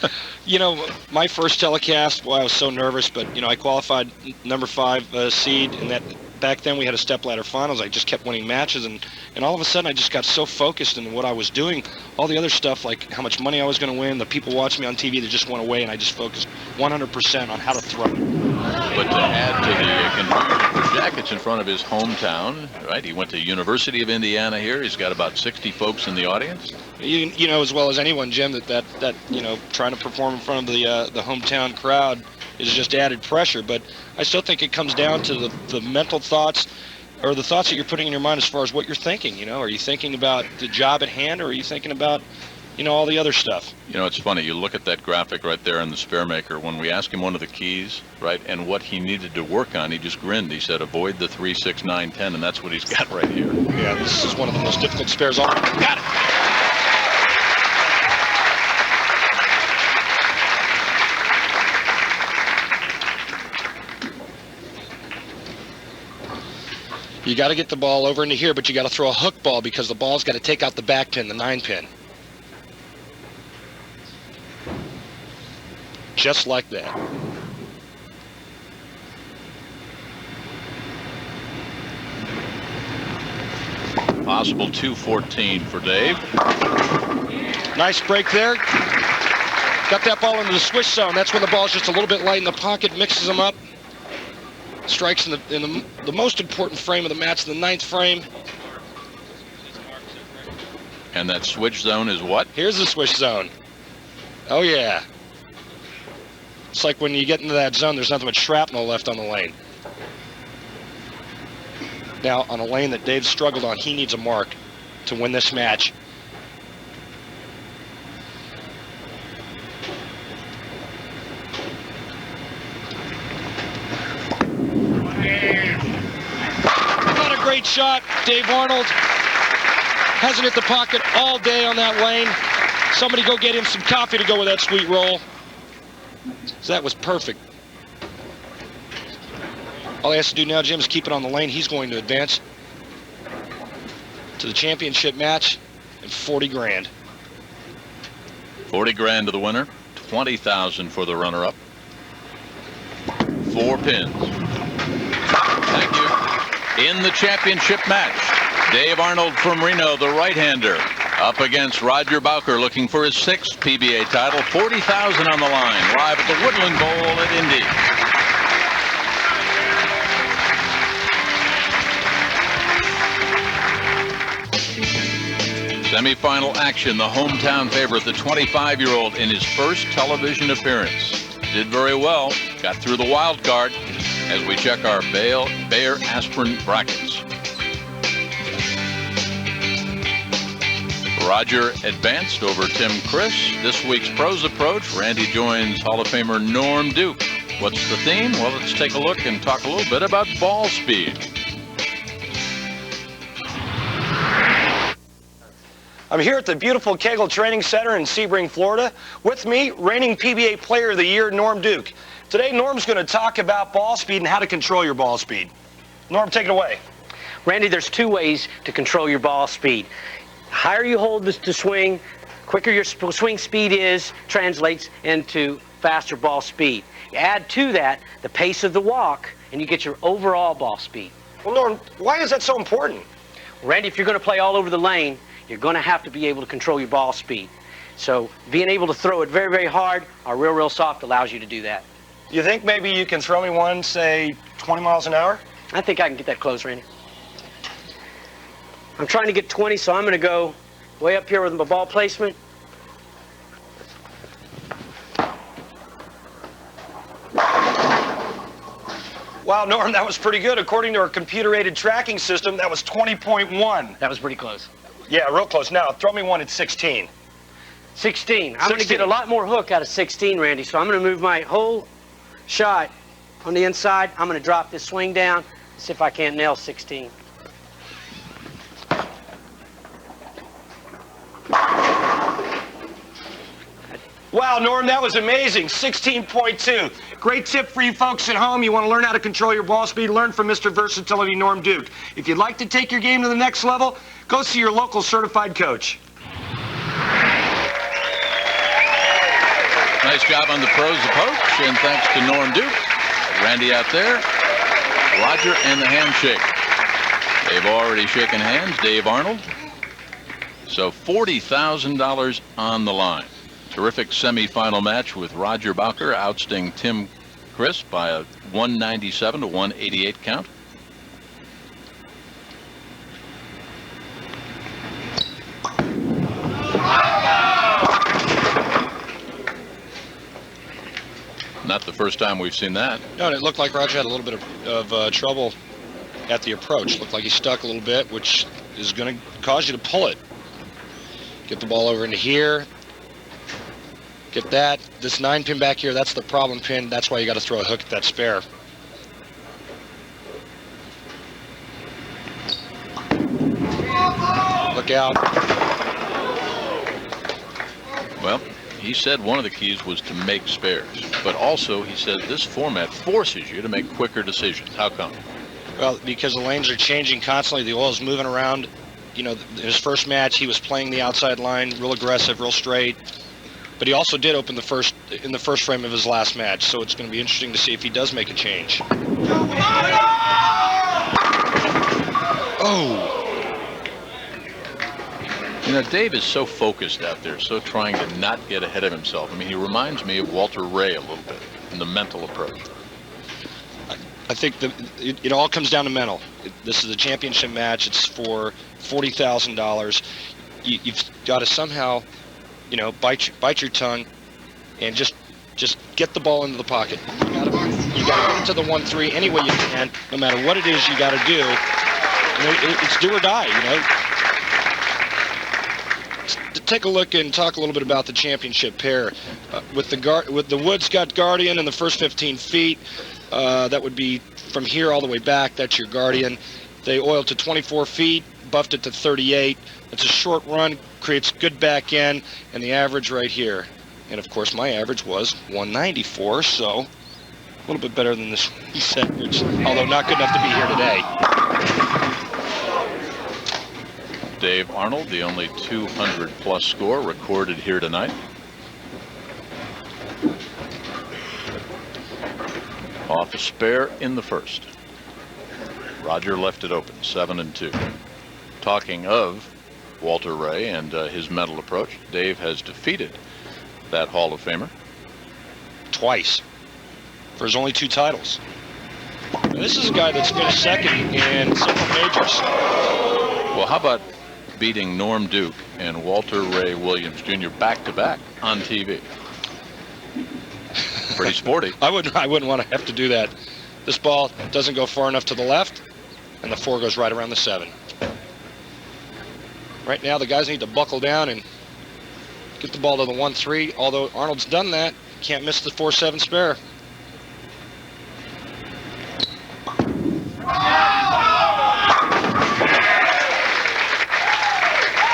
You know, my first telecast, well, I was so nervous, but you know, I qualified number 5 seed, and that back then we had a stepladder finals. I just kept winning matches, and all of a sudden I just got so focused in what I was doing. All the other stuff, like how much money I was going to win, the people watching me on TV, that just went away, and I just focused 100% on how to throw.
But to add to the confusion for Jack, it's in front of his hometown, right? He went to University of Indiana here. He's got about 60 folks in the audience.
You know as well as anyone, Jim, that you know, trying to perform in front of the hometown crowd is just added pressure. But I still think it comes down to the mental thoughts, or the thoughts that you're putting in your mind as far as what you're thinking. You know, are you thinking about the job at hand, or are you thinking about, you know, all the other stuff? You
know, it's funny. You look at that graphic right there in the spare maker. When we asked him one of the keys, right, and what he needed to work on, he just grinned. He said, avoid the 3, 6, 9, 10, and that's what he's got right here.
Yeah, this is one of the most difficult spares on. Got it. You got to get the ball over into here, but you got to throw a hook ball because the ball's got to take out the back pin, the 9 pin. Just like that.
Possible 214 for Dave.
Nice break there. Got that ball into the swish zone. That's when the ball's just a little bit light in the pocket, mixes them up. Strikes in the most important frame of the match, the 9th frame.
And that switch zone is what?
Here's the switch zone. Oh, yeah. It's like when you get into that zone, there's nothing but shrapnel left on the lane. Now, on a lane that Dave struggled on, he needs a mark to win this match. Not a great shot. Dave Arnold hasn't hit the pocket all day on that lane. Somebody go get him some coffee to go with that sweet roll. So that was perfect. All he has to do now, Jim, is keep it on the lane. He's going to advance to the championship match and 40 grand.
40 grand to the winner, 20,000 for the runner-up. 4 pins. Thank you. In the championship match, Dave Arnold from Reno, the right-hander, up against Roger Bowker, looking for his 6th PBA title. 40,000 on the line, live at the Woodland Bowl at Indy. Semi-final action, the hometown favorite, the 25-year-old, in his first television appearance. Did very well, got through the wild card as we check our Bayer aspirin brackets. Roger advanced over Tim Criss. This week's pros approach, Randy joins Hall of Famer Norm Duke. What's the theme? Well, let's take a look and talk a little bit about ball speed.
I'm here at the beautiful Kegel Training Center in Sebring, Florida. With me, reigning PBA Player of the Year, Norm Duke. Today, Norm's going to talk about ball speed and how to control your ball speed. Norm, take it away.
Randy, there's 2 ways to control your ball speed. The higher you hold the swing, quicker your swing speed translates into faster ball speed. You add to that the pace of the walk, and you get your overall ball speed.
Well, Norm, why is that so important?
Randy, if you're going to play all over the lane, you're going to have to be able to control your ball speed. So being able to throw it very, very hard or real, real soft allows you to do that.
You think maybe you can throw me one, say, 20 miles an hour?
I think I can get that close, Randy. I'm trying to get 20, so I'm going to go way up here with my ball placement.
Wow, Wow, Norm, that was pretty good. According to our computer-aided tracking system, that was 20.1.
That was pretty close.
Yeah, real close. Now, throw me one at 16.
16. I'm going to
16.
get a lot more hook out of 16, Randy, so I'm going to move my whole shot on the inside. I'm going to drop this swing down, see if I can't nail 16.
Wow, Norm, that was amazing. 16.2. Great tip for you folks at home. You want to learn how to control your ball speed, learn from Mr. Versatility, Norm Duke. If you'd like to take your game to the next level, go see your local certified coach.
Nice job on the pros approach, and thanks to Norm Duke. Randy out there, Roger, and the handshake. They've already shaken hands, Dave Arnold. So $40,000 on the line. Terrific semifinal match with Roger Bowker ousting Tim Criss by a 197 to 188 count. Not the first time we've seen that.
No, and it looked like Roger had a little bit of trouble at the approach. Looked like he stuck a little bit, which is going to cause you to pull it. Get the ball over into here. Get that. This 9-pin back here, that's the problem pin. That's why you got to throw a hook at that spare. Look out.
Well, he said one of the keys was to make spares, but also he said this format forces you to make quicker decisions. How come?
Well, because the lanes are changing constantly. The oil's moving around. You know, in his first match, he was playing the outside line, real aggressive, real straight. But he also did open in the first frame of his last match, so it's going to be interesting to see if he does make a change. Oh!
You know, Dave is so focused out there, so trying to not get ahead of himself. I mean, he reminds me of Walter Ray a little bit in the mental approach.
I think it all comes down to mental. This is a championship match. It's for $40,000. You've got to somehow, you know, bite your tongue and just get the ball into the pocket. You got to get it to the 1-3 any way you can, no matter what it is you got to do. You know, it's do or die, you know. Take a look and talk a little bit about the championship pair. With the Woods got Guardian in the first 15 feet. That would be from here all the way back. That's your Guardian. They oiled to 24 feet, buffed it to 38. It's a short run, creates good back end, and the average right here. And of course, my average was 194, so a little bit better than this average, although not good enough to be here today.
Dave Arnold, the only 200-plus score recorded here tonight. Off a spare in the first. Roger left it open, 7-2. Talking of Walter Ray and his mental approach, Dave has defeated that Hall of Famer.
Twice. For his only 2 titles. Now, this is a guy that's finished second in several majors.
Well, how about beating Norm Duke and Walter Ray Williams Jr. back-to-back on TV? Pretty sporty.
I wouldn't want to have to do that. This ball doesn't go far enough to the left, and the 4 goes right around the 7. Right now, the guys need to buckle down and get the ball to the 1-3. Although Arnold's done that, can't miss the 4-7 spare.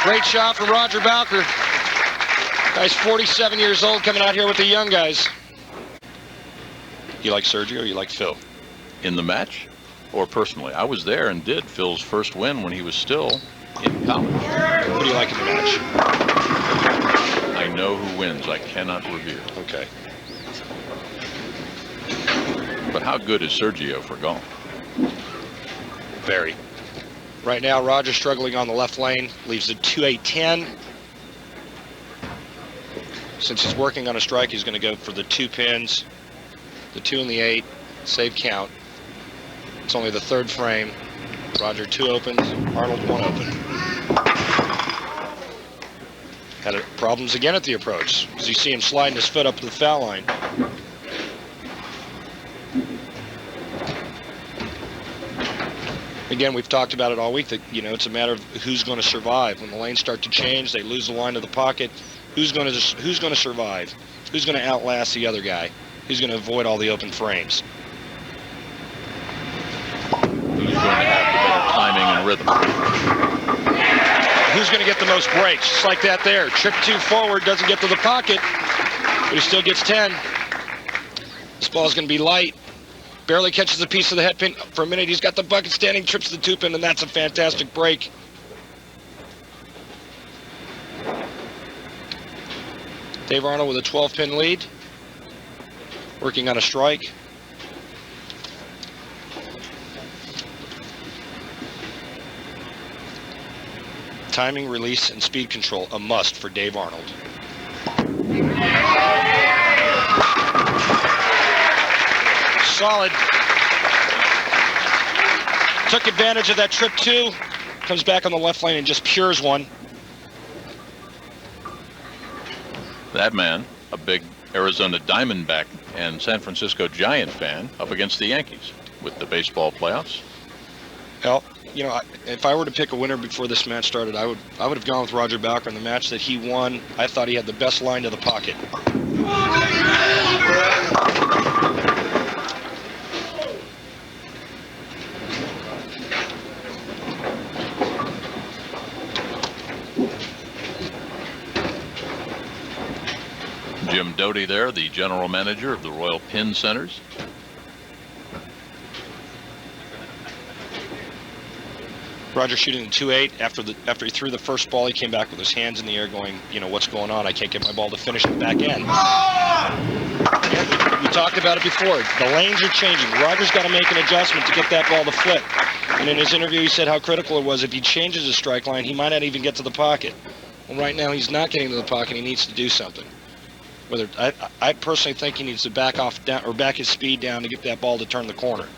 Great shot from Roger Bowker. Guy's 47 years old, coming out here with the young guys. You like Sergio or you like Phil?
In the match or personally? I was there and did Phil's first win when he was still in college.
Who do you like in the match?
I know who wins. I cannot reveal.
Okay.
But how good is Sergio for golf?
Very. Right now, Roger struggling on the left lane, leaves it 2-8-10. Since he's working on a strike, he's going to go for the 2 pins, the 2 and the 8, save count. It's only the 3rd frame. Roger 2 opens, Arnold 1 open. Had problems again at the approach, as you see him sliding his foot up to the foul line. Again, we've talked about it all week that, you know, it's a matter of who's going to survive. When the lanes start to change, they lose the line of the pocket. Who's going to survive? Who's going to outlast the other guy? Who's going to avoid all the open frames?
Who's going to have the better timing and rhythm?
Who's going to get the most breaks? Just like that there. Trip 2 forward, doesn't get to the pocket, but he still gets 10. This ball's going to be light. Barely catches a piece of the head pin. For a minute, he's got the bucket standing, trips the 2-pin, and that's a fantastic break. Dave Arnold with a 12-pin lead. Working on a strike. Timing, release, and speed control, a must for Dave Arnold. Solid. Took advantage of that trip 2. Comes back on the left lane and just pures one.
That man, a big Arizona Diamondback and San Francisco Giant fan, up against the Yankees with the baseball playoffs.
Well, you know, if I were to pick a winner before this match started, I would have gone with Roger Bowker in the match that he won. I thought he had the best line to the pocket.
Jim Doty there, the general manager of the Royal Pin Centers.
Roger shooting 2-8. After he threw the first ball, he came back with his hands in the air going, you know, what's going on? I can't get my ball to finish the back end. We talked about it before. The lanes are changing. Roger's got to make an adjustment to get that ball to flip. And in his interview, he said how critical it was. If he changes his strike line, he might not even get to the pocket. Well, right now, he's not getting to the pocket. He needs to do something. I personally think he needs to back his speed down to get that ball to turn the corner.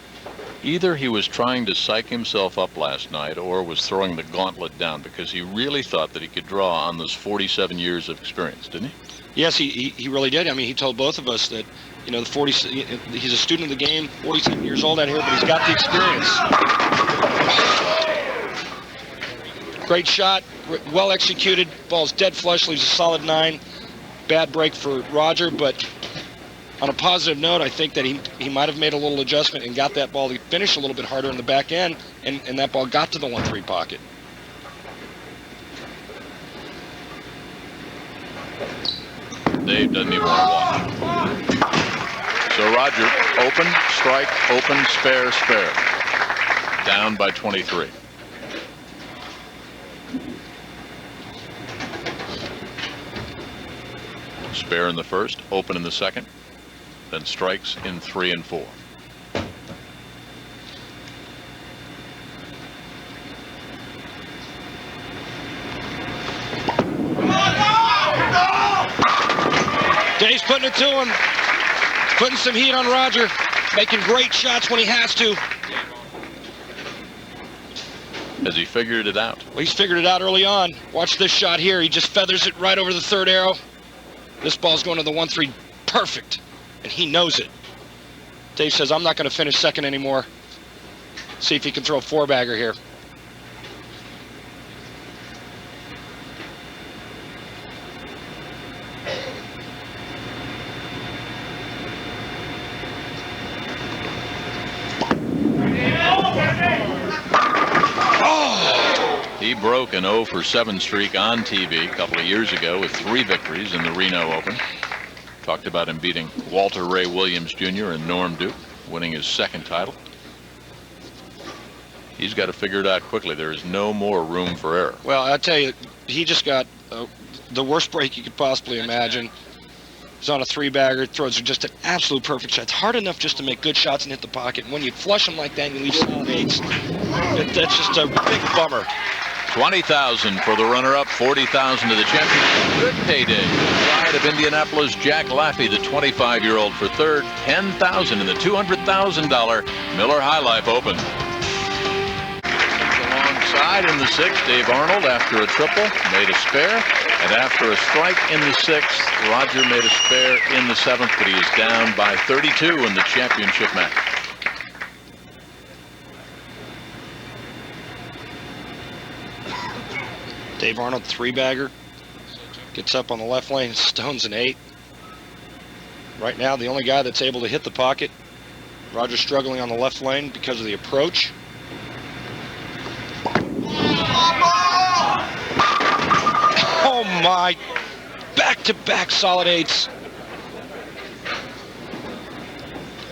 Either he was trying to psych himself up last night or was throwing the gauntlet down because he really thought that he could draw on those 47 years of experience, didn't he?
Yes, he really did. I mean, he told both of us that, you know, he's a student of the game, 47 years old out here, but he's got the experience. Great shot, well executed, ball's dead flush, leaves a solid 9. Bad break for Roger, but on a positive note, I think that he might have made a little adjustment and got that ball to finish a little bit harder in the back end, and that ball got to the 1-3 pocket.
Dave doesn't even want to watch. So Roger, open, strike, open, spare, spare. Down by 23. Spare in the first, open in the second, then strikes in 3 and 4.
Dave's putting it to him. He's putting some heat on Roger, making great shots when he has to.
Has he figured it out?
Well, he's figured it out early on. Watch this shot here. He just feathers it right over the 3rd arrow. This ball's going to the 1-3 perfect, and he knows it. Dave says, I'm not going to finish second anymore. See if he can throw a 4-bagger here.
He broke an 0 for 7 streak on TV a couple of years ago with 3 victories in the Reno Open. Talked about him beating Walter Ray Williams Jr. and Norm Duke, winning his 2nd title. He's got to figure it out quickly. There is no more room for error.
Well, I'll tell you, he just got the worst break you could possibly imagine. He's on a 3-bagger, throws just an absolute perfect shot. It's hard enough just to make good shots and hit the pocket. And when you flush them like that and you leave solid 8s, that's just a big bummer.
$20,000 for the runner-up, $40,000 to the champion. Good payday. Pride of Indianapolis, Jack Laffey, the 25-year-old for 3rd. $10,000 in the $200,000 Miller High Life Open. Alongside in the 6th, Dave Arnold, after a triple, made a spare. And after a strike in the 6th, Roger made a spare in the 7th, but he is down by 32 in the championship match.
Dave Arnold, 3-bagger. Gets up on the left lane, stones an 8. Right now, the only guy that's able to hit the pocket. Roger struggling on the left lane because of the approach. Oh my, back-to-back solid 8s.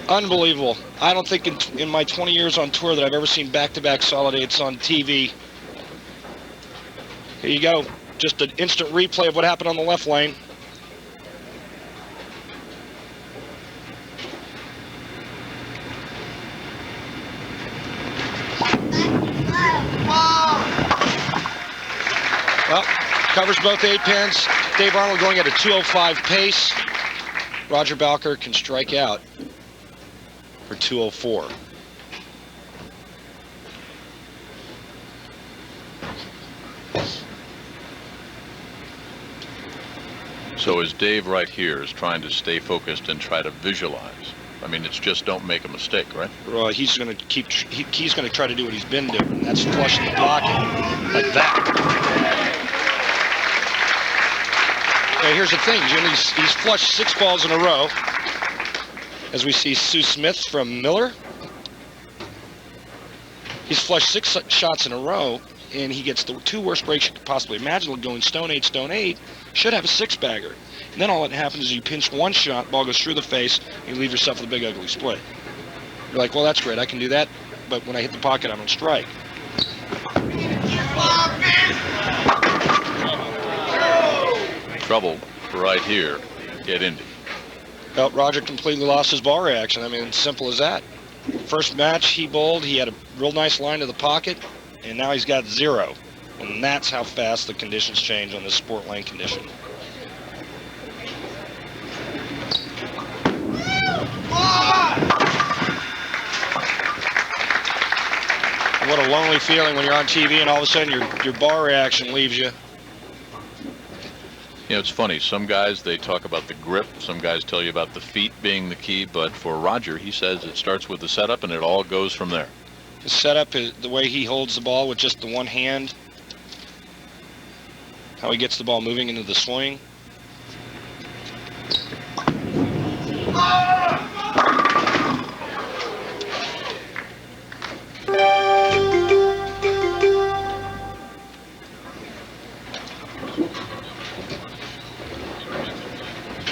Unbelievable. I don't think in my 20 years on tour that I've ever seen back-to-back solid 8s on TV. Here you go. Just an instant replay of what happened on the left lane. Well, covers both 8-pins. Dave Arnold going at a 2:05 pace. Roger Bowker can strike out for 2:04.
So as Dave right here is trying to stay focused and try to visualize. I mean, it's just don't make a mistake, right?
Well, he's going to he's going to try to do what he's been doing. And that's flushing the pocket like that. Okay, here's the thing, Jim. He's flushed 6 balls in a row. As we see Sue Smith from Miller. He's flushed 6 shots in a row, and he gets the 2 worst breaks you could possibly imagine, going stone 8, stone 8. Should have a 6-bagger. And then all that happens is you pinch 1 shot, ball goes through the face, and you leave yourself with a big ugly split. You're like, well, that's great, I can do that, but when I hit the pocket, I don't strike.
Trouble right here. Get Indy.
Well, Roger completely lost his ball reaction. I mean, it's simple as that. First match he bowled, he had a real nice line to the pocket, and now he's got 0. And that's how fast the conditions change on this sport lane condition. What a lonely feeling when you're on TV and all of a sudden your ball reaction leaves you.
You know, it's funny. Some guys, they talk about the grip. Some guys tell you about the feet being the key. But for Roger, he says it starts with the setup and it all goes from there.
The setup is the way he holds the ball with just the one hand. How he gets the ball moving into the swing.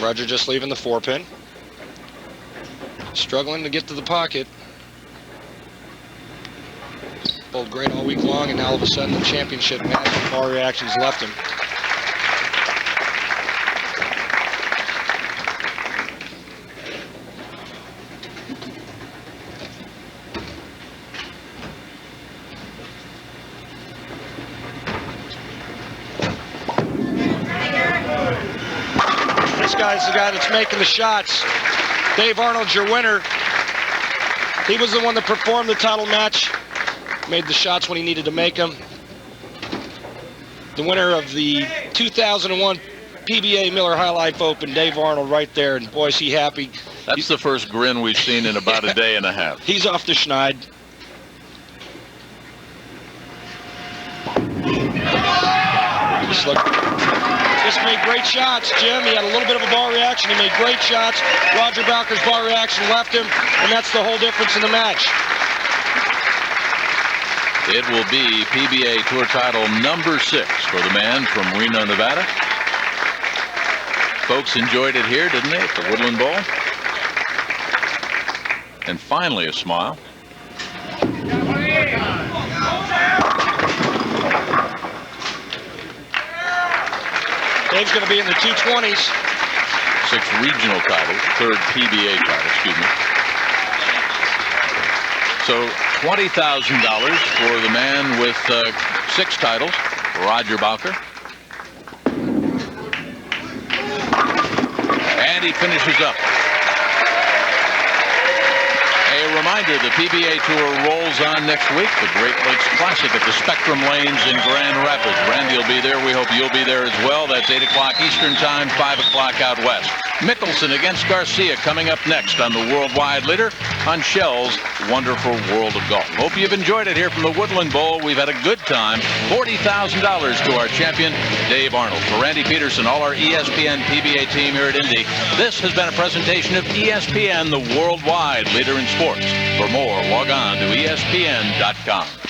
Roger just leaving the 4-pin. Struggling to get to the pocket. Bowled great all week long, and now all of a sudden the championship match, ball reactions left him. This guy's the guy that's making the shots. Dave Arnold's your winner. He was the one that performed the title match. Made the shots when he needed to make them. The winner of the 2001 PBA Miller High Life Open, Dave Arnold, right there, and boy, is he happy.
That's the first grin we've seen in about a day and a half.
He's off the schneid. Just made great shots, Jim. He had a little bit of a ball reaction. He made great shots. Roger Bowker's ball reaction left him, and that's the whole difference in the match.
It will be PBA Tour title number 6 for the man from Reno, Nevada. Folks enjoyed it here, didn't they, at the Woodland Bowl? And finally a smile.
Dave's going to be in the 220s.
6th regional title, 3rd PBA title, excuse me. So $20,000 for the man with 6 titles, Roger Bowker. And he finishes up. A reminder, the PBA Tour rolls on next week. The Great Lakes Classic at the Spectrum Lanes in Grand Rapids. Randy will be there. We hope you'll be there as well. That's 8 o'clock Eastern Time, 5 o'clock out west. Mickelson against Garcia coming up next on the Worldwide Leader on Shell's wonderful world of golf. Hope you've enjoyed it here from the Woodland Bowl. We've had a good time. $40,000 to our champion, Dave Arnold. For Randy Peterson, all our ESPN PBA team here at Indy, this has been a presentation of ESPN, the worldwide leader in sports. For more, log on to ESPN.com.